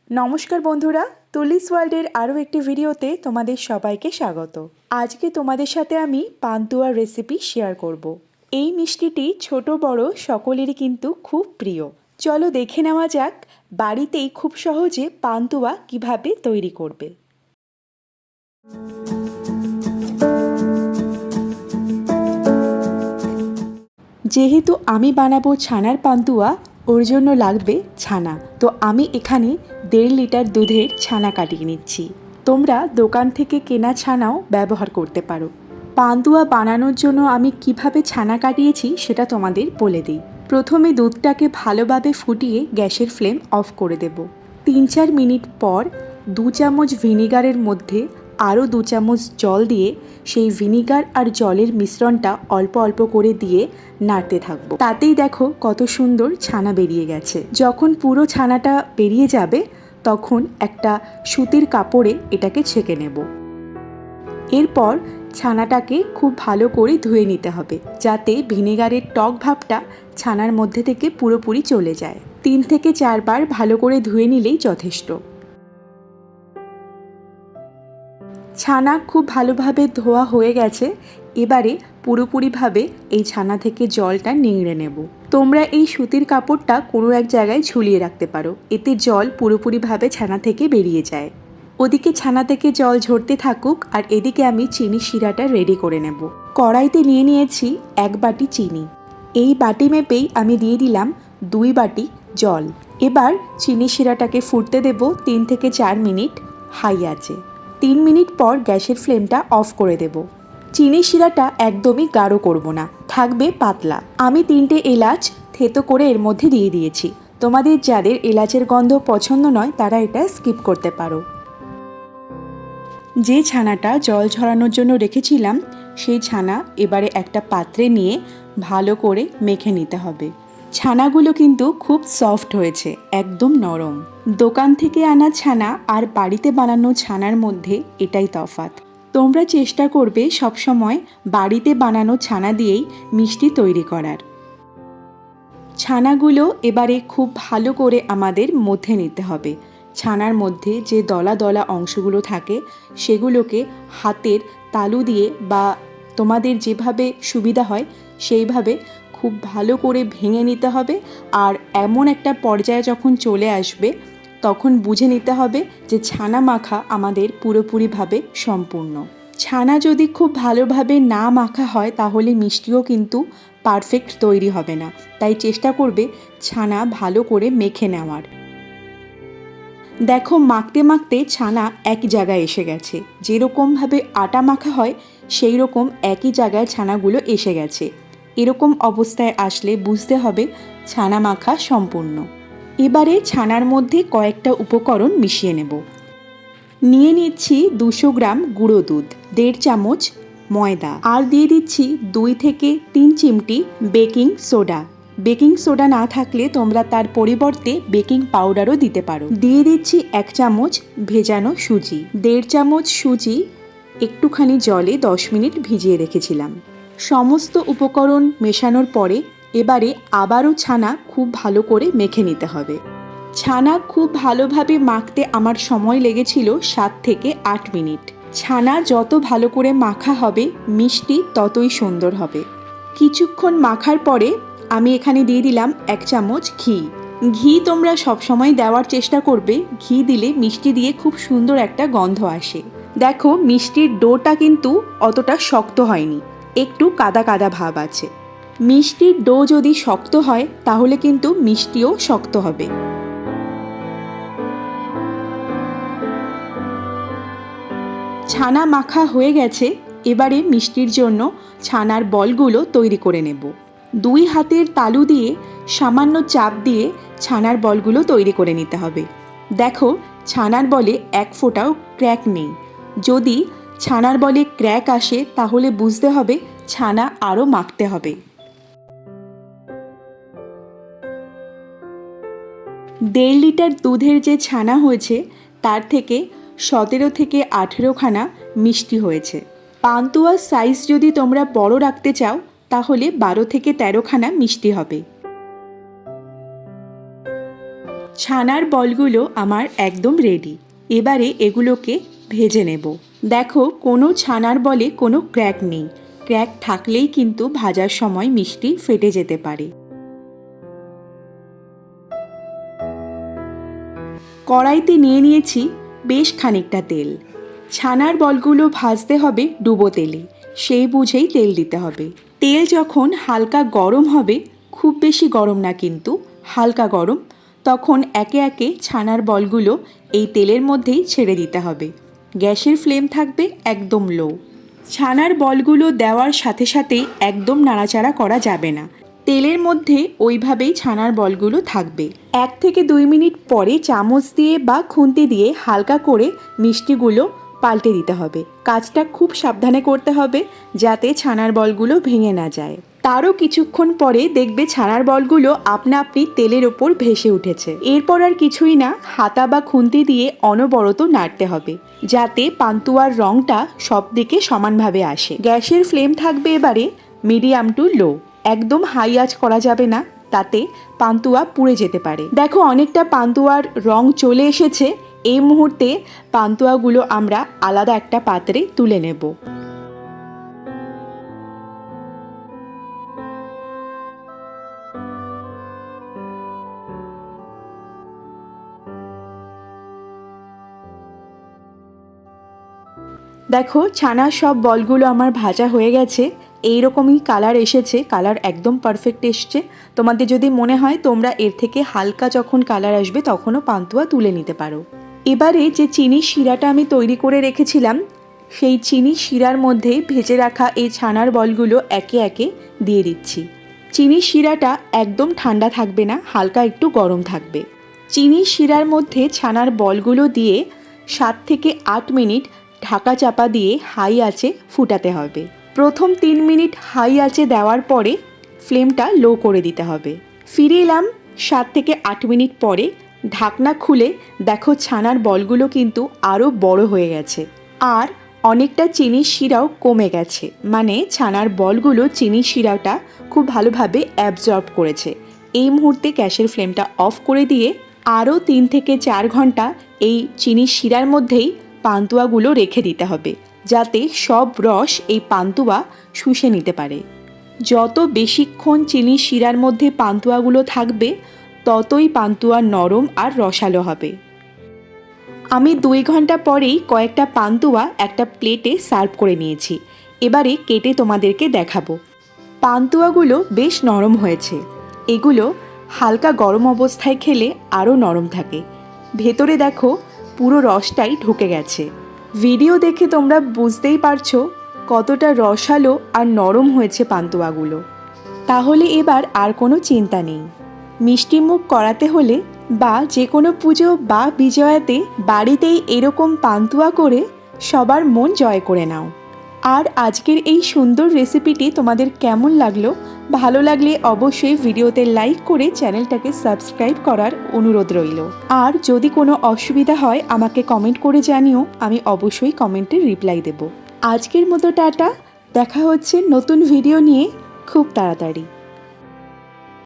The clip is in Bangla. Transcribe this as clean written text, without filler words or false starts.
নমস্কার বন্ধুরা, তুলিস ওয়ার্ল্ডের আরও একটি ভিডিওতে তোমাদের সবাইকে স্বাগত। আজকে তোমাদের সাথে আমি পান্তুয়ার রেসিপি শেয়ার করব। এই মিষ্টিটি ছোট বড় সকলেরই কিন্তু খুব প্রিয়। চলো দেখে নেওয়া যাক বাড়িতেই খুব সহজে পান্তুয়া কিভাবে তৈরি করবে। যেহেতু আমি বানাবো ছানার পান্তুয়া, ওর জন্য লাগবে ছানা। তো আমি এখানে 1.5 লিটার দুধের ছানা কাটিয়ে নিচ্ছি। তোমরা দোকান থেকে কেনা ছানাও ব্যবহার করতে পারো। পান্তুয়া বানানোর জন্য আমি কিভাবে ছানা কাটিয়েছি সেটা তোমাদের বলে দিই। প্রথমে দুধটাকে ভালোভাবে ফুটিয়ে গ্যাসের ফ্লেম অফ করে দেব। 3-4 মিনিট পর 2 চামচ ভিনিগারের মধ্যে আরও 2 চামচ জল দিয়ে সেই ভিনিগার আর জলের মিশ্রণটা অল্প অল্প করে দিয়ে নাড়তে থাকবো। তাতেই দেখো কত সুন্দর ছানা বেরিয়ে গেছে। যখন পুরো ছানাটা বেরিয়ে যাবে তখন একটা সুতির কাপড়ে এটাকে ছেঁকে নেব। এরপর ছানাটাকে খুব ভালো করে ধুয়ে নিতে হবে, যাতে ভিনেগারের টক ভাবটা ছানার মধ্যে থেকে পুরোপুরি চলে যায়। 3 থেকে 4 বার ভালো করে ধুয়ে নিলেই যথেষ্ট। ছানা খুব ভালোভাবে ধোয়া হয়ে গেছে। এবারে পুরোপুরিভাবে এই ছানা থেকে জলটা নিংড়ে নেব। তোমরা এই সুতির কাপড়টা কোনো এক জায়গায় ঝুলিয়ে রাখতে পারো, এতে জল পুরোপুরিভাবে ছানা থেকে বেরিয়ে যায়। ওদিকে ছানা থেকে জল ঝরতে থাকুক, আর এদিকে আমি চিনি শিরাটা রেডি করে নেব। কড়াইতে নিয়ে নিয়েছি 1 বাটি চিনি। এই বাটি মেপেই আমি দিয়ে দিলাম 2 বাটি জল। এবার চিনি শিরাটাকে ফুটতে দেব 3 থেকে 4 মিনিট হাই আঁচে। 3 মিনিট পর গ্যাসের ফ্লেমটা অফ করে দেব। চিনি শিরাটা একদমই গাঢ় করব না, থাকবে পাতলা। আমি 3টে এলাচ থেতো করে এর মধ্যে দিয়ে দিয়েছি। তোমাদের যাদের এলাচের গন্ধ পছন্দ নয় তারা এটা স্কিপ করতে পারো। যে ছানাটা জল ঝরানোর জন্য রেখেছিলাম সেই ছানা এবারে একটা পাত্রে নিয়ে ভালো করে মেখে নিতে হবে। ছানাগুলো কিন্তু খুব সফট হয়েছে, একদম নরম। দোকান থেকে আনা ছানা আর বাড়িতে বানানো ছানার মধ্যে এটাই তফাৎ। তোমরা চেষ্টা করবে সবসময় বাড়িতে বানানো ছানা দিয়েই মিষ্টি তৈরি করার। ছানাগুলো এবারে খুব ভালো করে আমাদের মধ্যে নিতে হবে। ছানার মধ্যে যে দলা দলা অংশগুলো থাকে সেগুলোকে হাতের তালু দিয়ে বা তোমাদের যেভাবে সুবিধা হয় সেইভাবে খুব ভালো করে ভেঙে নিতে হবে। আর এমন একটা পর্যায়ে যখন চলে আসবে তখন বুঝে নিতে হবে যে ছানা মাখা আমাদের পুরোপুরিভাবে সম্পূর্ণ। ছানা যদি খুব ভালোভাবে না মাখা হয় তাহলে মিষ্টিও কিন্তু পারফেক্ট তৈরি হবে না। তাই চেষ্টা করবে ছানা ভালো করে মেখে নেওয়ার। দেখো মাখতে মাখতে ছানা এক জায়গায় এসে গেছে। যেরকমভাবে আটা মাখা হয় সেই রকম একই জায়গায় ছানাগুলো এসে গেছে। এরকম অবস্থায় আসলে বুঝতে হবে ছানা মাখা সম্পূর্ণ। এবারে ছানার মধ্যে কয়েকটা উপকরণ মিশিয়ে নেব। নিয়ে নিচ্ছি 200 গ্রাম গুঁড়ো দুধ, 1.5 চামচ ময়দা, আর দিয়ে দিচ্ছি 2 থেকে 3 চিমটি বেকিং সোডা। বেকিং সোডা না থাকলে তোমরা তার পরিবর্তে বেকিং পাউডারও দিতে পারো। দিয়ে দিচ্ছি 1 চামচ ভেজানো সুজি। 1.5 চামচ সুজি একটুখানি জলে 10 মিনিট ভিজিয়ে রেখেছিলাম। সমস্ত উপকরণ মেশানোর পরে এবারে আবারও ছানা খুব ভালো করে মেখে নিতে হবে। ছানা খুব ভালোভাবে মাখতে আমার সময় লেগেছিল 7 থেকে 8 মিনিট। ছানা যত ভালো করে মাখা হবে মিষ্টি ততই সুন্দর হবে। কিছুক্ষণ মাখার পরে আমি এখানে দিয়ে দিলাম 1 চামচ ঘি। ঘি তোমরা সবসময় দেওয়ার চেষ্টা করবে, ঘি দিলে মিষ্টি দিয়ে খুব সুন্দর একটা গন্ধ আসে। দেখো মিষ্টির ডোটা কিন্তু অতটা শক্ত হয়নি, একটু কাদা কাদা ভাব আছে। মিষ্টির ডো যদি শক্ত হয় তাহলে কিন্তু মিষ্টিও শক্ত হবে। ছানা মাখা হয়ে গেছে। এবারে মিষ্টির জন্য ছানার বলগুলো তৈরি করে নেব। 2 হাতের তালু দিয়ে সামান্য চাপ দিয়ে ছানার বলগুলো তৈরি করে নিতে হবে। দেখো ছানার বলে এক ফোঁটাও ক্র্যাক নেই। যদি ছানার বলে ক্র্যাক আসে তাহলে বুঝতে হবে ছানা আরও মাখতে হবে। 1.5 লিটার দুধের যে ছানা হয়েছে তার থেকে 17 থেকে 18 খানা মিষ্টি হয়েছে। পান্তুয়ার সাইজ যদি তোমরা বড় রাখতে চাও তাহলে 12 থেকে 13 খানা মিষ্টি হবে। ছানার বলগুলো আমার একদম রেডি। এবারে এগুলোকে ভেজে নেব। দেখো, কোনো ছানার বলে কোনো ক্র্যাক নেই। ক্র্যাক থাকলেই কিন্তু ভাজার সময় মিষ্টি ফেটে যেতে পারে। কড়াইতে নিয়ে নিয়েছি বেশ খানিকটা তেল। ছানার বলগুলো ভাজতে হবে ডুবো তেলে, সেই বুঝেই তেল দিতে হবে। তেল যখন হালকা গরম হবে, খুব বেশি গরম না কিন্তু হালকা গরম, তখন একে একে ছানার বলগুলো এই তেলের মধ্যেই ছেড়ে দিতে হবে। গ্যাসের ফ্লেম থাকবে একদম লো। ছানার বলগুলো দেওয়ার সাথে সাথেই একদম নাড়াচাড়া করা যাবে না। তেলের মধ্যে ওইভাবেই ছানার বলগুলো থাকবে। 1 থেকে 2 মিনিট পরে চামচ দিয়ে বা খুন্তি দিয়ে হালকা করে মিষ্টিগুলো পাল্টে দিতে হবে। কাজটা খুব সাবধানে করতে হবে যাতে ছানার বলগুলো ভেঙে না যায়। তারও কিছুক্ষণ পরে দেখবে ছানার বলগুলো আপনা আপনি তেলের ওপর ভেসে উঠেছে। এরপর আর কিছুই না, হাতা বা খুন্তি দিয়ে অনবরত নাড়তে হবে যাতে পান্তুয়ার রঙটা সব দিকে সমানভাবে আসে। গ্যাসের ফ্লেম থাকবে এবারে মিডিয়াম টু লো। একদম হাই আঁচ করা যাবে না, তাতে পান্তুয়া পুড়ে যেতে পারে। দেখো, অনেকটা পান্তুয়ার রং চলে এসেছে। এই মুহূর্তে পান্তুয়াগুলো আমরা আলাদা একটা পাত্রে তুলে নেব। দেখো, ছানার সব বলগুলো আমার ভাজা হয়ে গেছে। এইরকমই কালার এসেছে, কালার একদম পারফেক্ট এসছে। তোমাদের যদি মনে হয় তোমরা এর থেকে হালকা যখন কালার আসবে তখনও পান্তুয়া তুলে নিতে পারো। এবারে যে চিনির শিরাটা আমি তৈরি করে রেখেছিলাম, সেই চিনির শিরার মধ্যে ভেজে রাখা এই ছানার বলগুলো একে একে দিয়ে দিচ্ছি। চিনির শিরাটা একদম ঠান্ডা থাকবে না, হালকা একটু গরম থাকবে। চিনির শিরার মধ্যে ছানার বলগুলো দিয়ে 7 থেকে 8 মিনিট ঢাকা চাপা দিয়ে হাই আঁচে ফুটাতে হবে। প্রথম 3 মিনিট হাই আঁচে দেওয়ার পরে ফ্লেমটা লো করে দিতে হবে। ফিরে এলাম 7 থেকে 8 মিনিট পরে। ঢাকনা খুলে দেখো, ছানার বলগুলো কিন্তু আরও বড় হয়ে গেছে আর অনেকটা চিনির শিরাও কমে গেছে। মানে ছানার বলগুলো চিনির শিরাটা খুব ভালোভাবে অ্যাবজর্ব করেছে। এই মুহূর্তে গ্যাসের ফ্লেমটা অফ করে দিয়ে আরও 3 থেকে 4 ঘন্টা এই চিনির শিরার মধ্যেই পান্তুয়াগুলো রেখে দিতে হবে যাতে সব রস এই পান্তুয়া শুষে নিতে পারে। যত বেশিক্ষণ চিনির শিরার মধ্যে পান্তুয়াগুলো থাকবে ততই পান্তুয়া নরম আর রসালো হবে। আমি 2 ঘন্টা পরেই কয়েকটা পান্তুয়া একটা প্লেটে সার্ভ করে নিয়েছি। এবারে কেটে তোমাদেরকে দেখাবো। পান্তুয়াগুলো বেশ নরম হয়েছে। এগুলো হালকা গরম অবস্থায় খেলে আরও নরম থাকে। ভেতরে দেখো, পুরো রসটাই ঢুকে গেছে। ভিডিও দেখে তোমরা বুঝতেই পারছো কতটা রসালো আর নরম হয়েছে পান্তুয়াগুলো। তাহলে এবার আর কোনো চিন্তা নেই। মিষ্টি মুখ করাতে হলে বা যে কোনো পুজো বা বিজয়াতে বাড়িতেই এরকম পান্তুয়া করে সবার মন জয় করে নাও। আর আজকের এই সুন্দর রেসিপিটি তোমাদের কেমন লাগলো? ভালো লাগলে অবশ্যই ভিডিওতে লাইক করে চ্যানেলটাকে সাবস্ক্রাইব করার অনুরোধ রইল। আর যদি কোনো অসুবিধা হয় আমাকে কমেন্ট করে জানিও, আমি অবশ্যই কমেন্টে রিপ্লাই দেব। আজকের মতো টাটা, দেখা হচ্ছে নতুন ভিডিও নিয়ে খুব তাড়াতাড়ি।